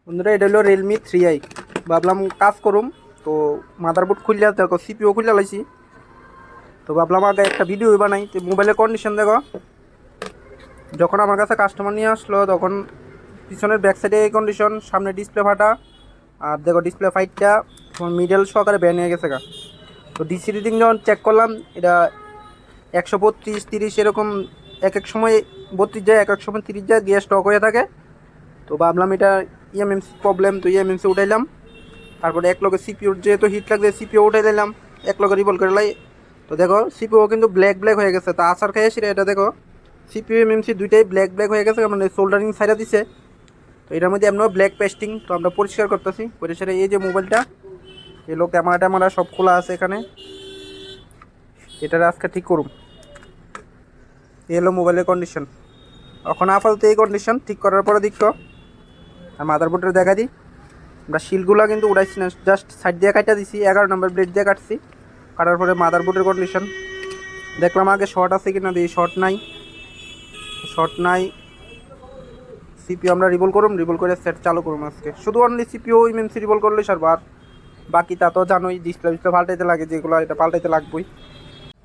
বন্ধুরা এটা হলো রিয়েলমি 3i। ভাবলাম কাজ করুম, তো মাদারবোর্ড খুললে দেখো সিপিও খুলে লাইছি, তো ভাবলাম আগে একটা ভিডিও বানাই। তো মোবাইলের কন্ডিশন দেখো, যখন আমার কাছে কাস্টমার নিয়ে আসলো তখন পিছনের ব্যাক সাইডে এই কন্ডিশন, সামনে ডিসপ্লে ফাটা, আর দেখো ডিসপ্লে ফাইটটা মিডল সহকারে ব্যান হয়ে গেছে গা। তো ডিসি রিডিং যখন চেক করলাম, এটা 132-30 এরকম, এক এক সময় 32 যায়, এক এক সময় 30 যায়, দিয়ে স্টক হয়ে থাকে। তো ভাবলাম এটা ইএমএমসি প্রবলেম, তো ইএমএমসি উঠাইলাম। তারপরে এক লগে সিপিওর যেহেতু হিট লাগছে, সিপিও উঠাই দিলাম, এক লগে রিভল করে লাই। তো দেখো সিপিও কিন্তু ব্ল্যাক ব্ল্যাক হয়ে গেছে। তা আসার খাই আসি এটা দেখো সিপিও এমএমসি দুইটাই ব্ল্যাক ব্ল্যাক হয়ে গেছে, মানে সোল্ডারিং সাইডা দিছে। তো এটার মধ্যে এমন ব্ল্যাক পেস্টিং, তো আমরা পরিষ্কার করতেছি। পরিষ্কার এই যে মোবাইলটা এলো, ক্যামেরা ট্যামেরা সব খোলা আছে এখানে, এটার আজকে ঠিক করুম। এই হলো মোবাইলের কন্ডিশন এখন আপাতত, এই কন্ডিশন ঠিক করার পরে দেখো। আর মাদারবোর্ডের দেখা দিই, আমরা শিলগুলো কিন্তু উড়াইছি না, জাস্ট সাইড দিয়ে কাটা দিছি, 11 নম্বর ব্লেড দিয়ে কাটছি। কাটার পরে মাদারবোর্ডের কন্ডিশন দেখলাম, আগে শর্ট আছে কিনা দিই, শর্ট নাই, শর্ট নাই। সিপিও আমরা রিভল করুম, রিভল করে সেট চালু করুম আজকে। শুধু অনলি সিপিও ইমেমসি রিভল করলে সারবার, বাকি তা তো জানোই, ডিসপ্লে ডিসপ্লে পাল্টাইতে লাগে যেগুলো, এটা পাল্টাইতে লাগবেই।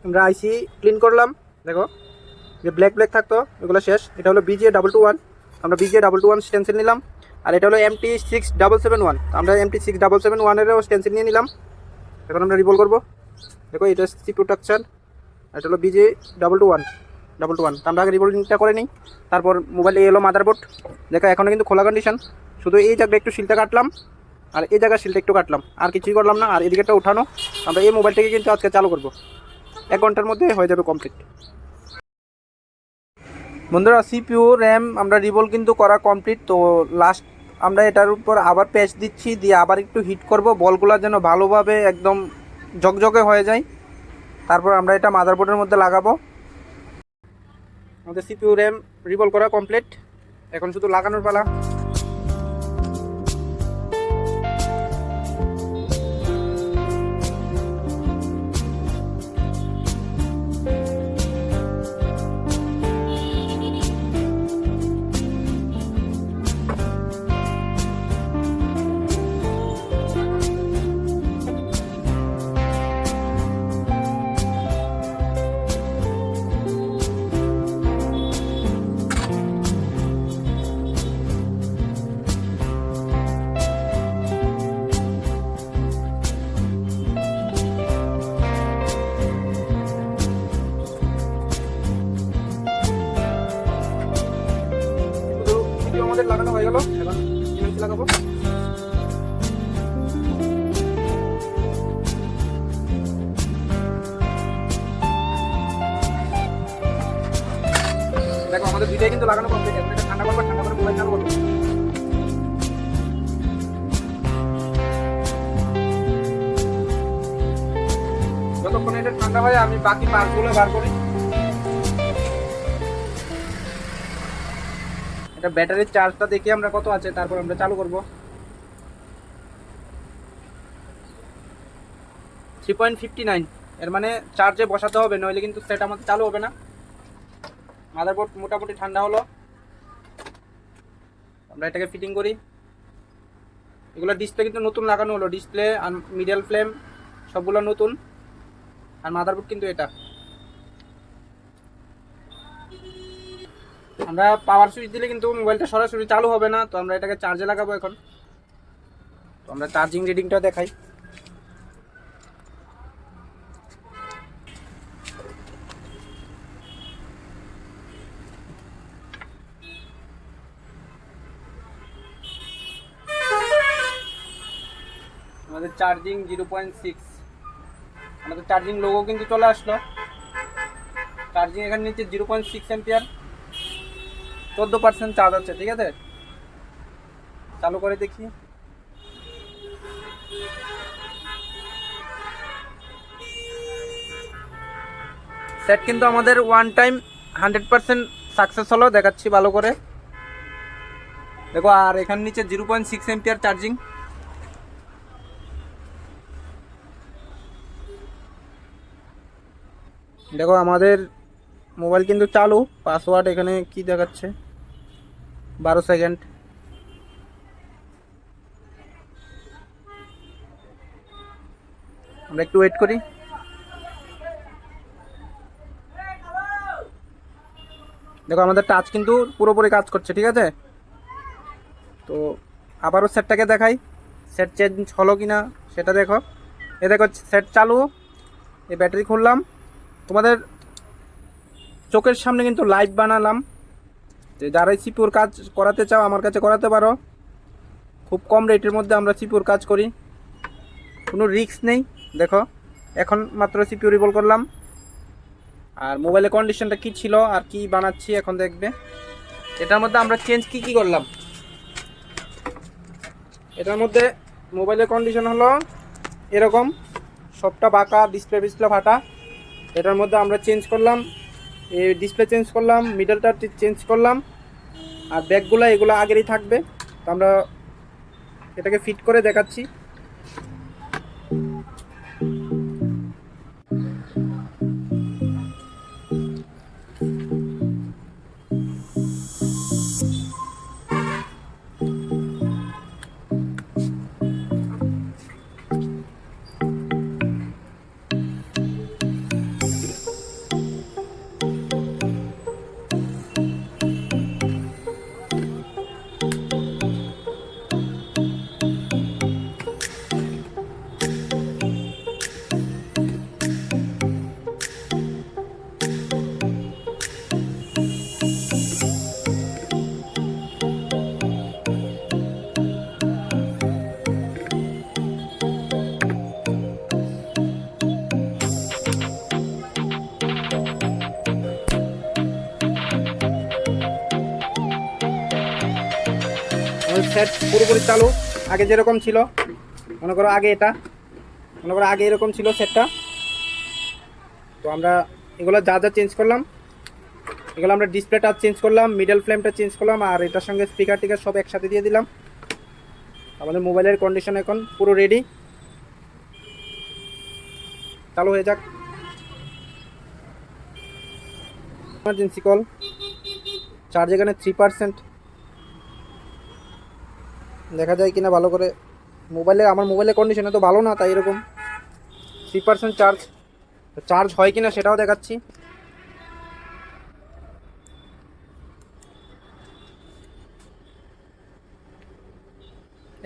আমরা আইসি ক্লিন করলাম, দেখো যে ব্ল্যাক ব্ল্যাক থাকতো এগুলো শেষ। এটা হলো BJ221, আমরা BJ221 স্টেন্সিল নিলাম। আর এটা হলো MT6771, আমরা MT6771-এরও স্টেন্সিল নিয়ে নিলাম। এখন আমরা রিভল করবো, দেখো এটা সিপিউ স্ট্রাকচার, এটা হলো BJ221। আমরা আগে রিভলিংটা করে নিই, তারপর মোবাইলে এলো মাদারবোর্ড। দেখো এখনও কিন্তু খোলা কন্ডিশন, শুধু এই জায়গাটা একটু শিলটা কাটলাম, আর এই জায়গার শিলটা একটু কাটলাম, আর কিছুই করলাম না। আর এদিকেটা উঠানো, আমরা এই মোবাইলটাকে কিন্তু আজকে চালু করবো, 1 ঘন্টার মধ্যে হয়ে যাবে কমপ্লিট। বন্ধুরা সিপিইউ র্যাম আমরা রিভল কিন্তু করা কমপ্লিট। তো লাস্ট আমরা এটার উপর আবার প্যাচ দিচ্ছি, দিয়ে আবার একটু হিট করব, বলগুলো যেন ভালোভাবে একদম জকজকে হয়ে যায়। তারপর আমরা এটা মাদারবোর্ডের মধ্যে লাগাবো। আমাদের সিপিইউ র্যাম রিভল করা কমপ্লিট, এখন শুধু লাগানোর পালা। আমাদের লাগানো হয়ে গেল, এখন ইমেমসি লাগাবো। দেখো আমাদের দুইটাই কিন্তু লাগানো কমপ্লিট, এখন এটা ঠান্ডা করবো, ঠান্ডা করে মোবাইল চালু করবো। যতক্ষণ এটা ঠান্ডা হয় আমি বাকি পার্টগুলো বার করি। এটা ব্যাটারির চার্জটা দেখি আমরা কত আছে, তারপর আমরা চালু করব। 3.59, এর মানে চার্জে বসাতে হবে, নইলে কিন্তু সেট আমাদের চালু হবে না। মাদারবোর্ড মোটামুটি ঠান্ডা হলো, আমরা এটাকে ফিটিং করি। এগুলো ডিসপ্লে কিন্তু নতুন লাগানো হলো, ডিসপ্লে আর মিডল ফ্লেম সবগুলো নতুন, আর মাদারবোর্ড কিন্তু এটা। আমরা পাওয়ার সুইচ দিলে কিন্তু মোবাইলটা সরাসরি চালু হবে না, তো আমরা এটাকে চার্জে লাগাবো এখন। তো আমরা চার্জিং রিডিংটা দেখাই। আমাদের চার্জিং 0.6, আমাদের চার্জিং লোগো কিন্তু চলে আসলো। চার্জিং এখানে নিচে 0.6 এম্পিয়ার, 14% চার্জ আছে, ঠিক আছে। চালু করে দেখি। সেট কিন্তু আমাদের ওয়ান টাইম 100% সাকসেস হলো, দেখাচ্ছি ভালো করে দেখো। আর এখানে নিচে 0.6 এম্পিয়ার চার্জিং। দেখো আমাদের মোবাইল কিন্তু চালু। পাসওয়ার্ড এখানে কি দেখাচ্ছে, 12 সেকেন্ড। আমরা একটু ওয়েট করি। দেখো আমাদের টাচ কিন্তু পুরোপুরি কাজ করছে, ঠিক আছে। তো আবারও সেটটাকে দেখাই, সেট চেঞ্জ হলো কি না সেটা দেখো। এ দেখো সেট চালু, এই ব্যাটারি খুললাম, তোমাদের চোখের সামনে কিন্তু লাইভ বানালাম। যে যারাই সিপিউর কাজ করাতে চাও আমার কাছে করাতে পারো, খুব কম রেটের মধ্যে আমরা সিপিউর কাজ করি, কোনো রিস্ক নেই। দেখো এখন মাত্র সিপিউ রিভল করলাম, আর মোবাইলের কন্ডিশনটা কি ছিল আর কি বানাচ্ছি এখন দেখবে। এটার মধ্যে আমরা চেঞ্জ কি করলাম, এটার মধ্যে মোবাইলের কন্ডিশন হলো এরকম, সবটা বাঁকা, ডিসপ্লে ফাটা। এটার মধ্যে আমরা চেঞ্জ করলাম, এই ডিসপ্লে চেঞ্জ করলাম, মিডলটা চেঞ্জ করলাম, আর ব্যাগগুলো এগুলো আগেরই থাকবে। তো আমরা এটাকে ফিট করে দেখাচ্ছি। সেট পুরোপুরি চালু, আগে যেরকম ছিল, মনে করো আগে এটা, মনে করো আগে এরকম ছিল সেটটা। তো আমরা এগুলো যা যা চেঞ্জ করলাম, এগুলো আমরা ডিসপ্লেটা চেঞ্জ করলাম, মিডল ফ্লেমটা চেঞ্জ করলাম, আর এটার সঙ্গে স্পিকার টিকার সব একসাথে দিয়ে দিলাম। আমাদের মোবাইলের কন্ডিশন এখন পুরো রেডি, চালু হয়ে যাক। ইমার্জেন্সি কল, চার্জ এখানে 3%, দেখা যায় কিনা ভালো করে। মোবাইলে আমার মোবাইলের কন্ডিশন তো ভালো না, তাই এরকম 3% চার্জ। চার্জ হয় কিনা সেটাও দেখাচ্ছি।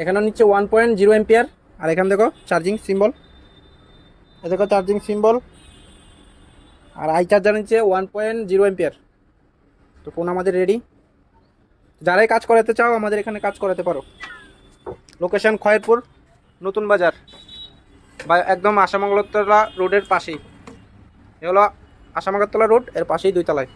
এখানে নিচ্ছে 1.0 এম্পিয়ার, আর এখানে দেখো চার্জিং সিম্বল, এ দেখো চার্জিং সিম্বল, আর আই চার্জার নিচ্ছে 1.0 এম্পিয়ার। তো ফোন আমাদের রেডি, যারাই কাজ করাতে চাও আমাদের এখানে কাজ করাতে পারো। লোকেশন খয়েরপুর নতুন বাজার, বা একদম আসামঙ্গলতলা রোডের পাশেই। এ হলো আসামঙ্গলতলা রোড, এর পাশেই 2 তলায়।